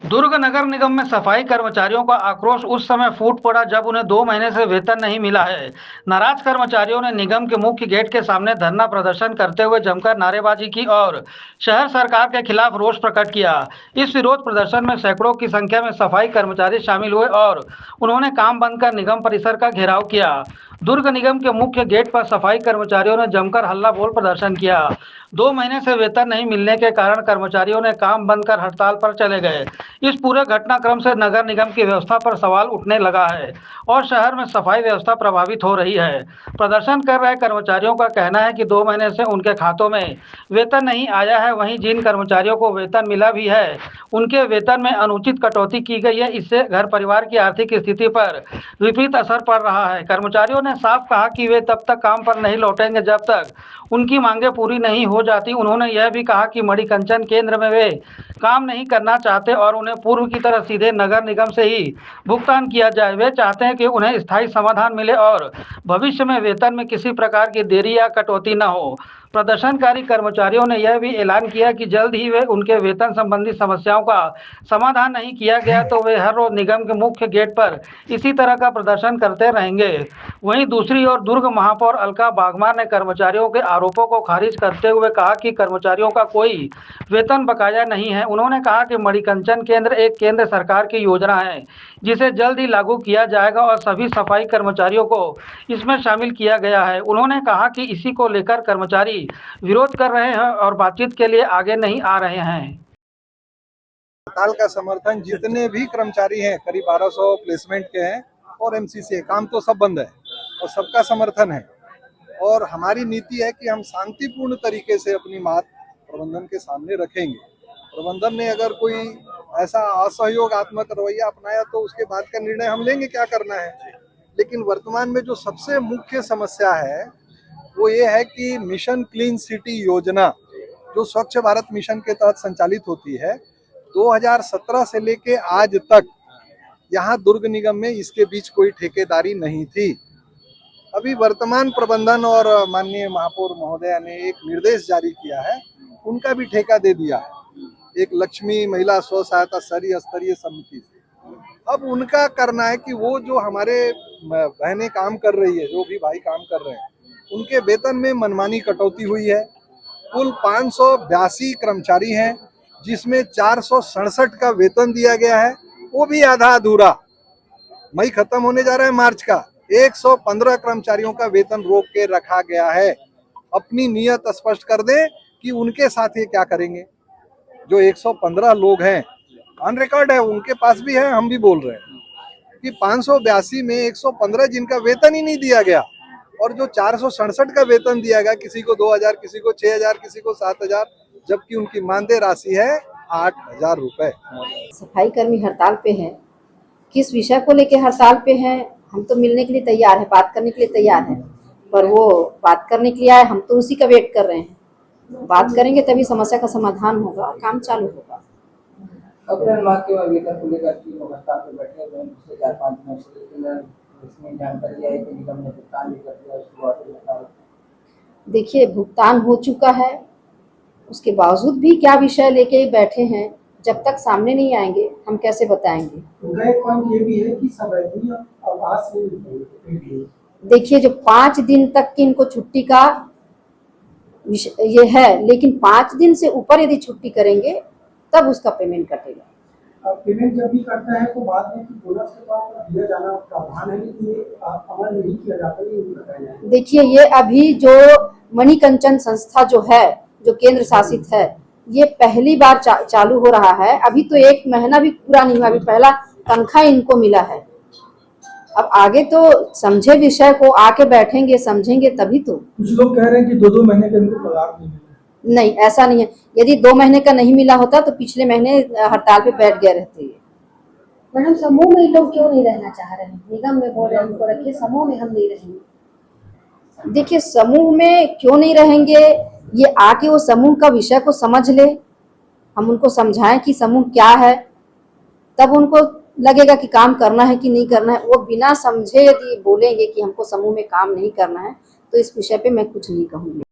दुर्ग नगर निगम में सफाई कर्मचारियों का आक्रोश उस समय फूट पड़ा जब उन्हें 2 महीने से वेतन नहीं मिला है। नाराज कर्मचारियों ने निगम के मुख्य गेट के सामने धरना प्रदर्शन करते हुए जमकर नारेबाजी की और शहर सरकार के खिलाफ रोष प्रकट किया। इस विरोध प्रदर्शन में सैकड़ों की संख्या में सफाई कर्मचारी शामिल हुए और उन्होंने काम बंद कर निगम परिसर का घेराव किया। दुर्ग निगम के मुख्य गेट पर सफाई कर्मचारियों ने जमकर हल्ला बोल प्रदर्शन किया। 2 महीने से वेतन नहीं मिलने के कारण कर्मचारियों ने काम बंद कर हड़ताल पर चले गए। इस पूरे घटनाक्रम से नगर निगम की व्यवस्था पर सवाल उठने लगा है और शहर में सफाई व्यवस्था प्रभावित हो रही है। प्रदर्शन कर रहे कर्मचारियों का कहना है कि 2 महीने से उनके खातों में वेतन नहीं आया है। वहीं जिन कर्मचारियों को वेतन मिला भी है, उनके वेतन में अनुचित कटौती की गई है। इससे घर परिवार की आर्थिक स्थिति पर विपरीत असर पड़ रहा है। कर्मचारियों ने साफ कहा कि वे तब तक काम पर नहीं लौटेंगे जब तक उनकी मांगें पूरी नहीं हो जाती। उन्होंने यह भी कहा कि मणिकंचन केंद्र में वे काम नहीं करना चाहते और उन्हें पूर्व की तरह सीधे नगर निगम से ही भुगतान किया जाए। वे चाहते हैं कि उन्हें स्थायी समाधान मिले और भविष्य में वेतन में किसी प्रकार की देरी या कटौती न हो। प्रदर्शनकारी कर्मचारियों ने यह भी ऐलान किया कि जल्द ही वे उनके वेतन संबंधी समस्याओं का समाधान नहीं किया गया तो वे हर रोज निगम के मुख्य गेट पर इसी तरह का प्रदर्शन करते रहेंगे। वहीं दूसरी ओर दुर्ग महापौर अलका बागमार ने कर्मचारियों के आरोपों को खारिज करते हुए कहा कि कर्मचारियों का कोई वेतन बकाया नहीं है। उन्होंने कहा कि मणिकंचन केंद्र एक केंद्र सरकार की योजना है जिसे जल्द ही लागू किया जाएगा और सभी सफाई कर्मचारियों को इसमें शामिल किया गया है। उन्होंने कहा कि इसी को लेकर कर्मचारी विरोध कर रहे हैं और बातचीत के लिए आगे नहीं आ रहे हैं। हड़ताल का समर्थन जितने भी कर्मचारी हैं, करीब 1200 प्लेसमेंट के हैं और एमसीसी है, काम तो सब बंद है और सबका समर्थन है। और हमारी नीति है कि हम शांतिपूर्ण तरीके से अपनी बात प्रबंधन के सामने रखेंगे। प्रबंधन ने अगर कोई ऐसा असहयोगात्मक रवैया अपनाया तो उसके बाद का निर्णय हम लेंगे क्या करना है। लेकिन वर्तमान में जो सबसे मुख्य समस्या है वो ये है कि मिशन क्लीन सिटी योजना जो स्वच्छ भारत मिशन के तहत संचालित होती है, 2017 से लेके आज तक यहाँ दुर्ग निगम में इसके बीच कोई ठेकेदारी नहीं थी। अभी वर्तमान प्रबंधन और माननीय महापौर महोदया ने एक निर्देश जारी किया है, उनका भी ठेका दे दिया है एक लक्ष्मी महिला स्व सहायता स्तरीय समिति से। अब उनका करना है कि वो जो हमारे बहनें काम कर रही है, जो भी भाई काम कर रहे हैं, उनके वेतन में मनमानी कटौती हुई है। कुल 582 कर्मचारी हैं जिसमें 467 का वेतन दिया गया है, वो भी आधा अधूरा। मई खत्म होने जा रहा है मार्च का, 115 कर्मचारियों का वेतन रोक के रखा गया है। अपनी नीयत स्पष्ट कर दें कि उनके साथ ये क्या करेंगे। जो 115 लोग हैं, ऑन रिकॉर्ड है, उनके पास भी है, हम भी बोल रहे हैं कि 582 में 115 जिनका वेतन ही नहीं दिया गया और जो 467 का वेतन दिया गया, किसी को 2000, किसी को 6000, किसी को 7000, जबकि उनकी मानदेय राशि है 8000 रुपए। सफाई कर्मी हड़ताल पे हैं। किस विषय को लेकर हड़ताल पे हैं? हम तो मिलने के लिए तैयार है, बात करने के लिए तैयार है, पर वो बात करने के लिए आए, हम तो उसी का वेट कर रहे हैं। बात करेंगे तभी समस्या का समाधान होगा, काम चालू होगा। अप्रैल माह के वेतन को लेकर तीन लोग हड़ताल पर बैठे हुए हैं पिछले 4-5 दिनों से, लेकिन इसमें जानकारी आई कि निगम ने भुगतान भी कर दिया। देखिए, भुगतान हो चुका है, उसके बावजूद भी क्या विषय लेके बैठे हैं, जब तक सामने नहीं आएंगे हम कैसे बताएंगे। एक पॉइंट ये भी है कि संवैधानिक अवकाश देखिए, जो 5 दिन तक की इनको छुट्टी का ये है, लेकिन 5 दिन से ऊपर यदि छुट्टी करेंगे तब उसका पेमेंट कटेगा। पेमेंट जब भी करता है तो बाद में बोनस के तौर पर दिया जाना प्रावधान है, लेकिन ये अमल नहीं किया जाता है। देखिए, ये अभी जो मणिकंचन संस्था जो है, जो केंद्र शासित है, ये पहली बार चालू हो रहा है। अभी तो 1 महीना भी पूरा नहीं हुआ, अभी पहला तनख्वाह इनको मिला है। अब आगे तो समझे विषय को, आके बैठेंगे समझेंगे तभी तो। कुछ लोग कह रहे हैं कि 2-2 महीने के इनको पगार नहीं मिला। नहीं, ऐसा नहीं है। यदि 2 महीने का नहीं मिला होता तो पिछले महीने हड़ताल पे बैठ गए रहते। मैडम, समूह में लोग क्यों नहीं रहना चाह रहे हैं? निगम में बोल रहे हैं उनको रखिए, समूह में हम नहीं रहेंगे। देखिए, समूह में क्यों नहीं रहेंगे, ये आके वो समूह का विषय को समझ ले, हम उनको समझाएं कि समूह क्या है, तब उनको लगेगा कि काम करना है कि नहीं करना है। वो बिना समझे यदि बोलेंगे कि हमको समूह में काम नहीं करना है तो इस विषय पे मैं कुछ नहीं कहूँगी।